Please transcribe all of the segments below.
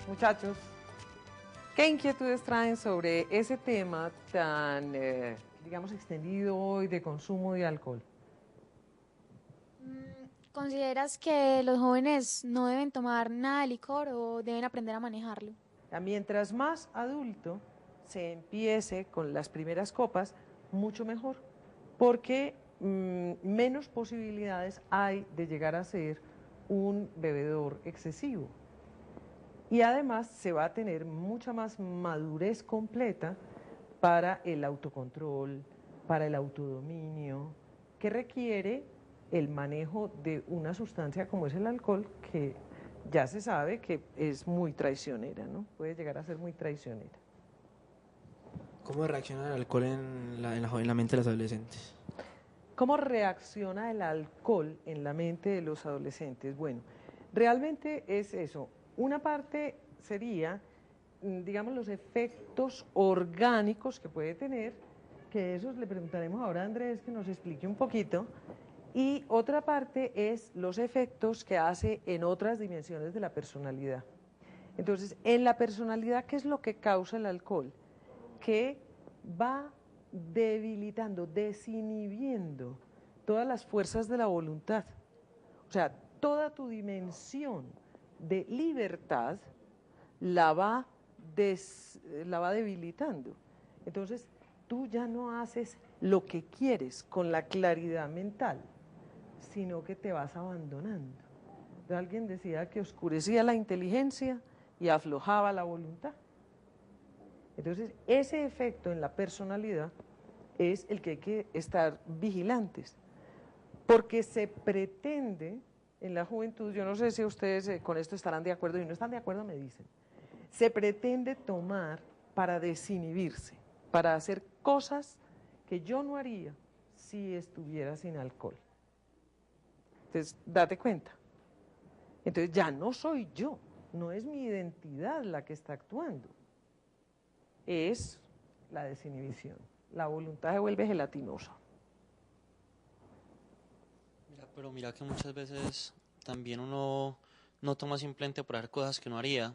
Muchachos, ¿qué inquietudes traen sobre ese tema tan, digamos, extendido hoy de consumo de alcohol? ¿Consideras que los jóvenes no deben tomar nada de licor o deben aprender a manejarlo? Mientras más adulto se empiece con las primeras copas, mucho mejor, porque menos posibilidades hay de llegar a ser un bebedor excesivo. Y además se va a tener mucha más madurez completa para el autocontrol, para el autodominio, que requiere el manejo de una sustancia como es el alcohol, que ya se sabe que es muy traicionera, ¿no? Puede llegar a ser muy traicionera. ¿Cómo reacciona el alcohol en la mente de los adolescentes? ¿Cómo reacciona el alcohol en la mente de los adolescentes? Bueno, realmente es eso. Una parte sería, digamos, los efectos orgánicos que puede tener, que esos le preguntaremos ahora a Andrés que nos explique un poquito, y otra parte es los efectos que hace en otras dimensiones de la personalidad. Entonces, en la personalidad, ¿qué es lo que causa el alcohol? Que va debilitando, desinhibiendo todas las fuerzas de la voluntad. O sea, toda tu dimensión de libertad la va debilitando. Entonces, tú ya no haces lo que quieres con la claridad mental, sino que te vas abandonando. Entonces, alguien decía que oscurecía la inteligencia y aflojaba la voluntad. Entonces, ese efecto en la personalidad es el que hay que estar vigilantes, porque se pretende en la juventud, yo no sé si ustedes con esto estarán de acuerdo, y no están de acuerdo me dicen, se pretende tomar para desinhibirse, para hacer cosas que yo no haría si estuviera sin alcohol. Entonces, date cuenta. Entonces ya no soy yo, no es mi identidad la que está actuando, es la desinhibición. La voluntad se vuelve gelatinosa. Pero mira que muchas veces también uno no toma simplemente por hacer cosas que no haría,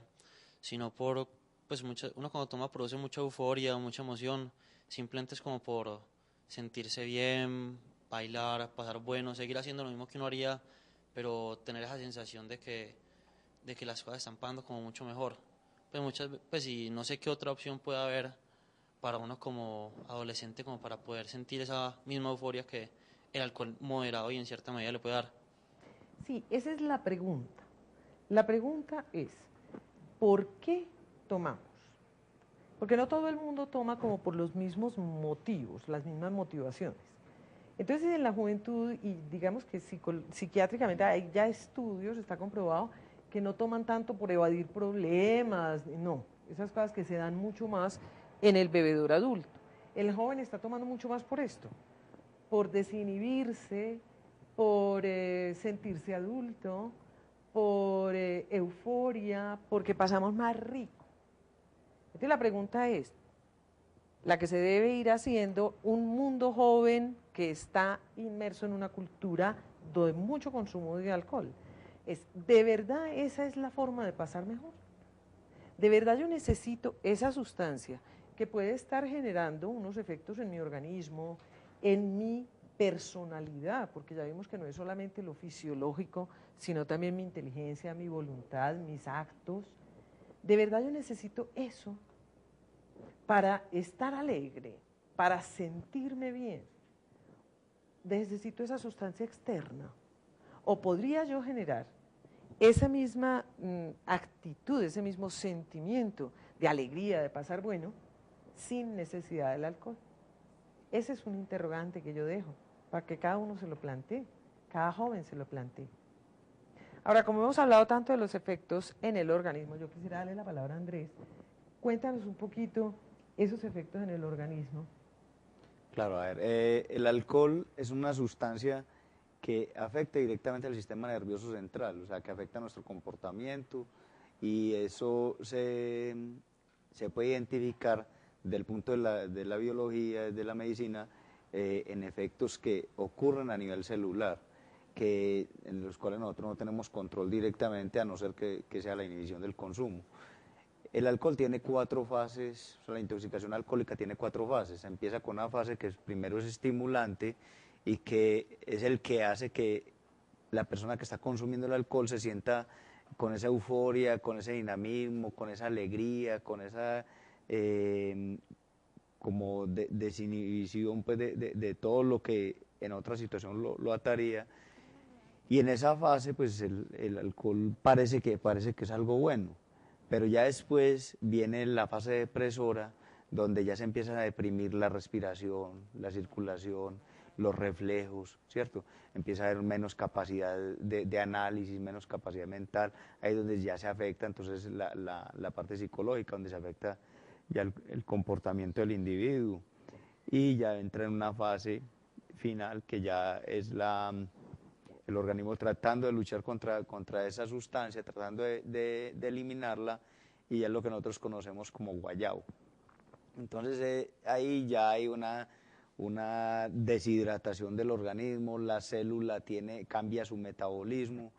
sino por, pues uno cuando toma produce mucha euforia, mucha emoción, simplemente es como por sentirse bien, bailar, pasar bueno, seguir haciendo lo mismo que uno haría, pero tener esa sensación de que las cosas están pasando como mucho mejor. Pues pues y no sé qué otra opción puede haber para uno como adolescente como para poder sentir esa misma euforia que el alcohol moderado y en cierta medida le puede dar. Sí, esa es la pregunta. La pregunta es, ¿por qué tomamos? Porque no todo el mundo toma como por los mismos motivos, las mismas motivaciones. Entonces en la juventud, y digamos que psiquiátricamente hay ya estudios, está comprobado, que no toman tanto por evadir problemas, no, esas cosas que se dan mucho más en el bebedor adulto. El joven está tomando mucho más por esto, por desinhibirse, por sentirse adulto, por euforia, porque pasamos más rico. Entonces la pregunta es, la que se debe ir haciendo, un mundo joven que está inmerso en una cultura de mucho consumo de alcohol, es, ¿de verdad esa es la forma de pasar mejor? ¿De verdad yo necesito esa sustancia que puede estar generando unos efectos en mi organismo, en mi personalidad? Porque ya vimos que no es solamente lo fisiológico, sino también mi inteligencia, mi voluntad, mis actos. ¿De verdad yo necesito eso para estar alegre, para sentirme bien? Necesito esa sustancia externa. ¿O podría yo generar esa misma actitud, ese mismo sentimiento de alegría, de pasar bueno, sin necesidad del alcohol? Ese es un interrogante que yo dejo, para que cada uno se lo plantee, cada joven se lo plantee. Ahora, como hemos hablado tanto de los efectos en el organismo, yo quisiera darle la palabra a Andrés. Cuéntanos un poquito esos efectos en el organismo. Claro, a ver, el alcohol es una sustancia que afecta directamente al sistema nervioso central, o sea, que afecta nuestro comportamiento y eso se puede identificar del punto de la biología, de la medicina, en efectos que ocurren a nivel celular, en los cuales nosotros no tenemos control directamente, a no ser que sea la inhibición del consumo. El alcohol tiene 4 fases, o sea, la intoxicación alcohólica tiene 4 fases. Empieza con una fase que primero es estimulante y que es el que hace que la persona que está consumiendo el alcohol se sienta con esa euforia, con ese dinamismo, con esa alegría, con esa como desinhibición pues, de todo lo que en otra situación lo ataría. Y en esa fase pues el alcohol parece que es algo bueno. Pero ya después viene la fase depresora, donde ya se empieza a deprimir la respiración, la circulación, los reflejos, ¿cierto? Empieza a haber menos capacidad de análisis, menos capacidad mental, ahí es donde ya se afecta entonces la parte psicológica, donde se afecta ya el comportamiento del individuo, y ya entra en una fase final que ya es el organismo tratando de luchar contra esa sustancia, tratando de eliminarla, y es lo que nosotros conocemos como guayabo. Entonces ahí ya hay una deshidratación del organismo, la célula cambia su metabolismo,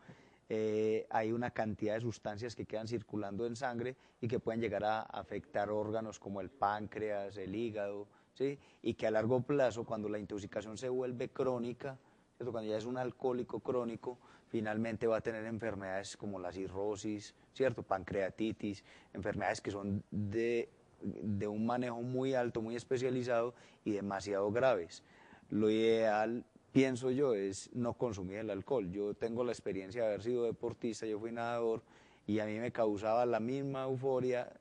hay una cantidad de sustancias que quedan circulando en sangre y que pueden llegar a afectar órganos como el páncreas, el hígado, ¿sí? Y que a largo plazo, cuando la intoxicación se vuelve crónica, cuando ya es un alcohólico crónico, finalmente va a tener enfermedades como la cirrosis, ¿cierto? Pancreatitis, enfermedades que son de un manejo muy alto, muy especializado y demasiado graves. Lo ideal, pienso yo, es no consumir el alcohol. Yo tengo la experiencia de haber sido deportista, yo fui nadador y a mí me causaba la misma euforia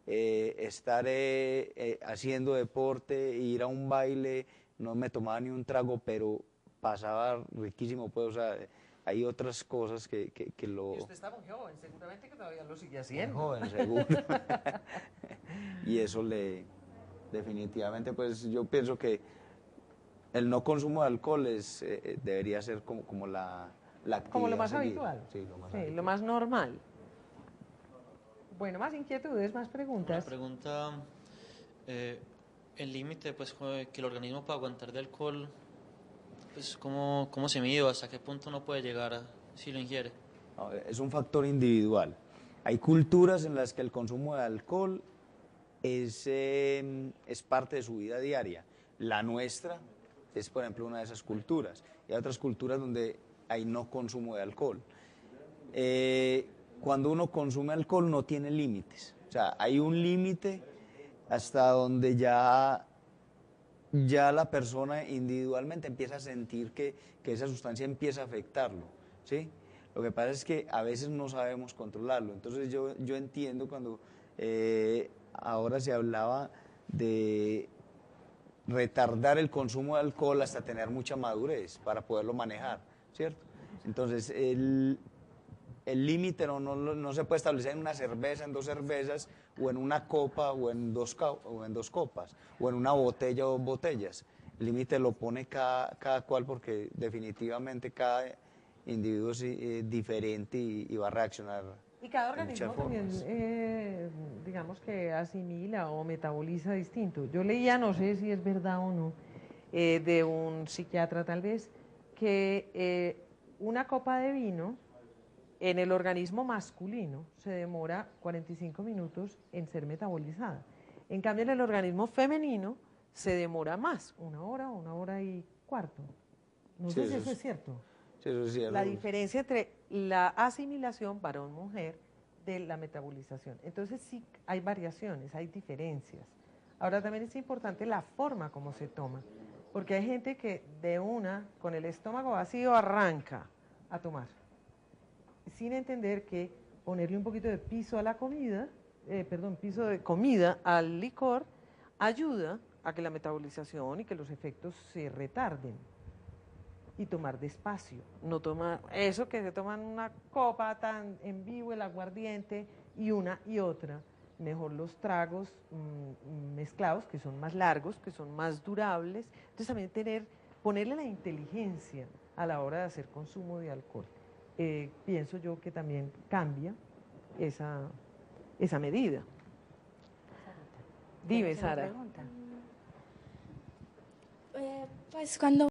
estar haciendo deporte, ir a un baile, no me tomaba ni un trago, pero pasaba riquísimo, pues, o sea, hay otras cosas que lo... Y usted está muy joven, seguramente que todavía lo sigue haciendo. Joven, seguro. Y eso definitivamente, pues, yo pienso que el no consumo de alcohol debería ser como la actividad Como lo más seguida. habitual. Sí, lo más Sí, habitual. lo más normal. Bueno, más inquietudes, más Una preguntas. pregunta, el límite pues que el organismo puede aguantar de alcohol, pues cómo se mide o hasta qué punto uno puede llegar si lo ingiere. No, es un factor individual. Hay culturas en las que el consumo de alcohol es parte de su vida diaria. La nuestra es, por ejemplo, una de esas culturas. Y hay otras culturas donde hay no consumo de alcohol. Cuando uno consume alcohol no tiene límites. O sea, hay un límite hasta donde ya la persona individualmente empieza a sentir que esa sustancia empieza a afectarlo, ¿sí? Lo que pasa es que a veces no sabemos controlarlo. Entonces yo entiendo cuando ahora se hablaba de retardar el consumo de alcohol hasta tener mucha madurez para poderlo manejar, ¿cierto? Entonces el límite no se puede establecer en una cerveza, en 2 cervezas, o en una copa, o en dos copas, o en una botella o 2 botellas. El límite lo pone cada cual, porque definitivamente cada individuo es diferente y va a reaccionar Y cada de muchas organismo también, formas. digamos que asimila o metaboliza distinto. Yo leía, no sé si es verdad o no, de un psiquiatra tal vez, que una copa de vino en el organismo masculino se demora 45 minutos en ser metabolizada. En cambio, en el organismo femenino se demora más, 1 hora y cuarto. No Sí, sé si eso es cierto. Sí, eso es cierto. La diferencia entre la asimilación varón-mujer de la metabolización. Entonces sí hay variaciones, hay diferencias. Ahora también es importante la forma como se toma, porque hay gente que con el estómago vacío, arranca a tomar, sin entender que ponerle un poquito de piso a la comida, piso de comida al licor, ayuda a que la metabolización y que los efectos se retarden. Y tomar despacio, no tomar eso que se toman una copa tan en vivo, el aguardiente y una y otra. Mejor los tragos mezclados, que son más largos, que son más durables. Entonces también ponerle la inteligencia a la hora de hacer consumo de alcohol. Pienso yo que también cambia esa medida. Dime, ¿Tienes una Sara. pregunta? Pues cuando